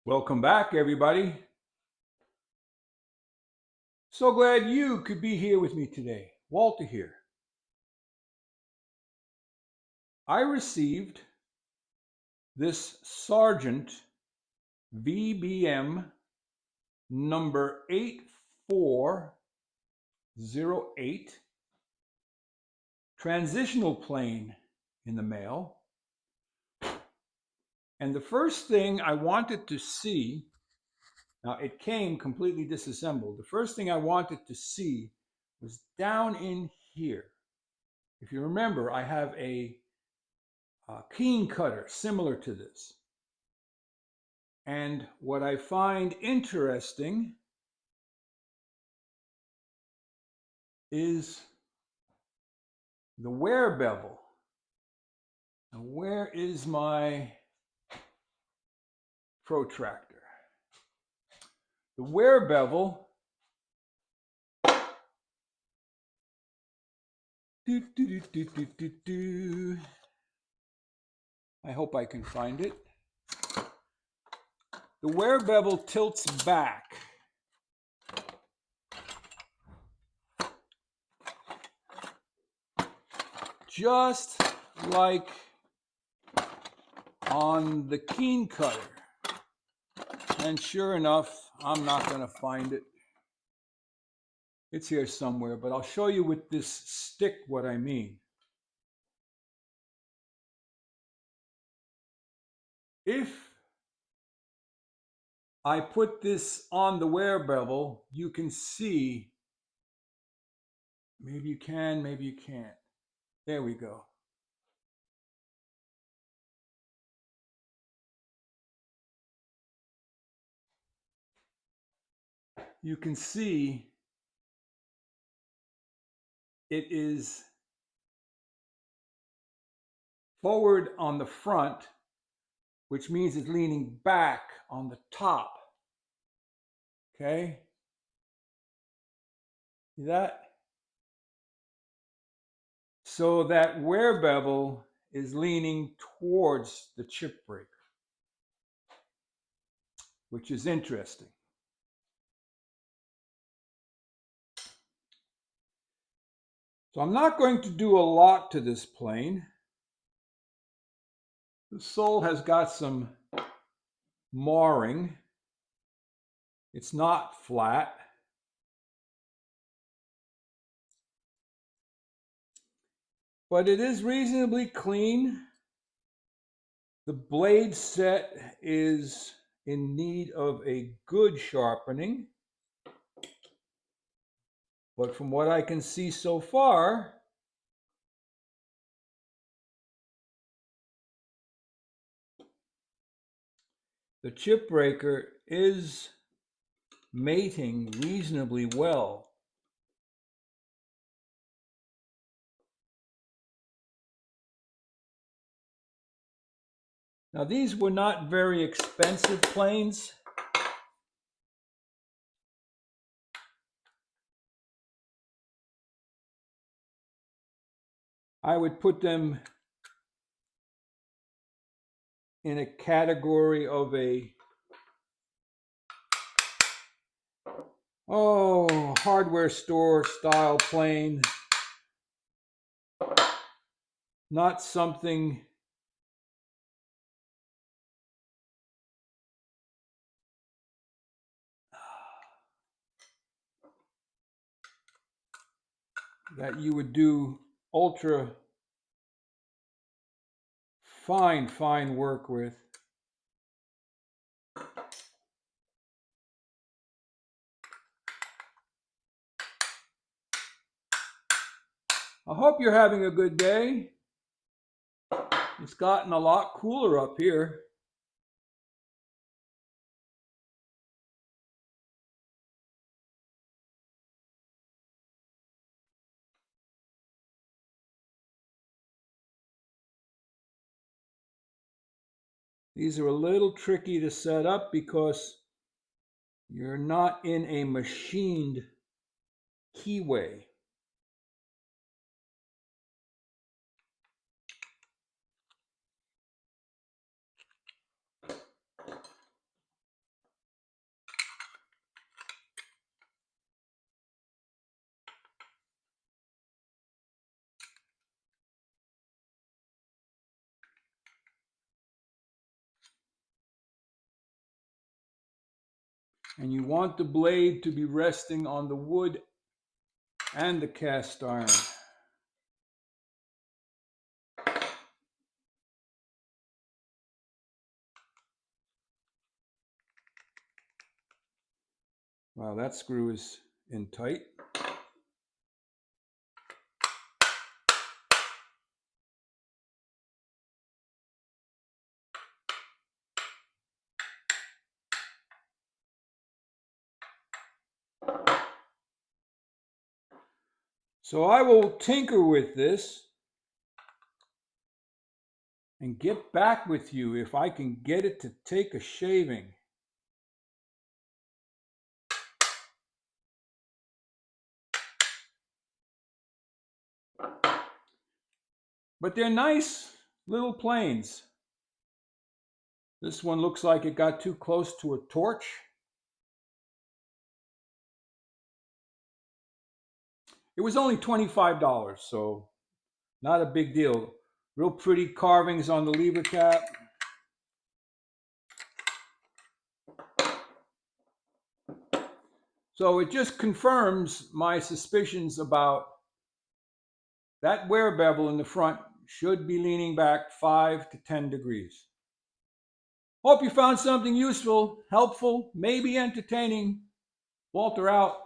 Welcome back, everybody. So glad you could be here with me today. Walter here. I received this Sargent VBM number 8408 transitional plane in the mail. And the first thing I wanted to see, now it came completely disassembled. The first thing I wanted to see was down in here. If you remember, I have a keen cutter similar to this. And what I find interesting is the wear bevel. Now, where is my protractor? The wear bevel I hope I can find it. The wear bevel tilts back. Just like on the keen cutter. And sure enough, I'm not going to find it. It's here somewhere, but I'll show you with this stick what I mean. If I put this on the wear bevel, you can see, maybe you can, maybe you can't. There we go. You can see it is forward on the front, which means it's leaning back on the top. Okay? See that? So that wear bevel is leaning towards the chip breaker, which is interesting. So I'm not going to do a lot to this plane. The sole has got some marring. It's not flat. But it is reasonably clean. The blade set is in need of a good sharpening. But from what I can see so far, the chip breaker is mating reasonably well. Now, these were not very expensive planes. I would put them in a category of a hardware store style plane, not something that you would do ultra fine work with. I hope you're having a good day. It's gotten a lot cooler up here. These are a little tricky to set up because you're not in a machined keyway. And you want the blade to be resting on the wood and the cast iron. Wow, that screw is in tight. So I will tinker with this and get back with you if I can get it to take a shaving. But they're nice little planes. This one looks like it got too close to a torch. It was only $25, so not a big deal. Real pretty carvings on the lever cap. So it just confirms my suspicions about that wear bevel in the front should be leaning back 5 to 10 degrees. Hope you found something useful, helpful, maybe entertaining. Walter out.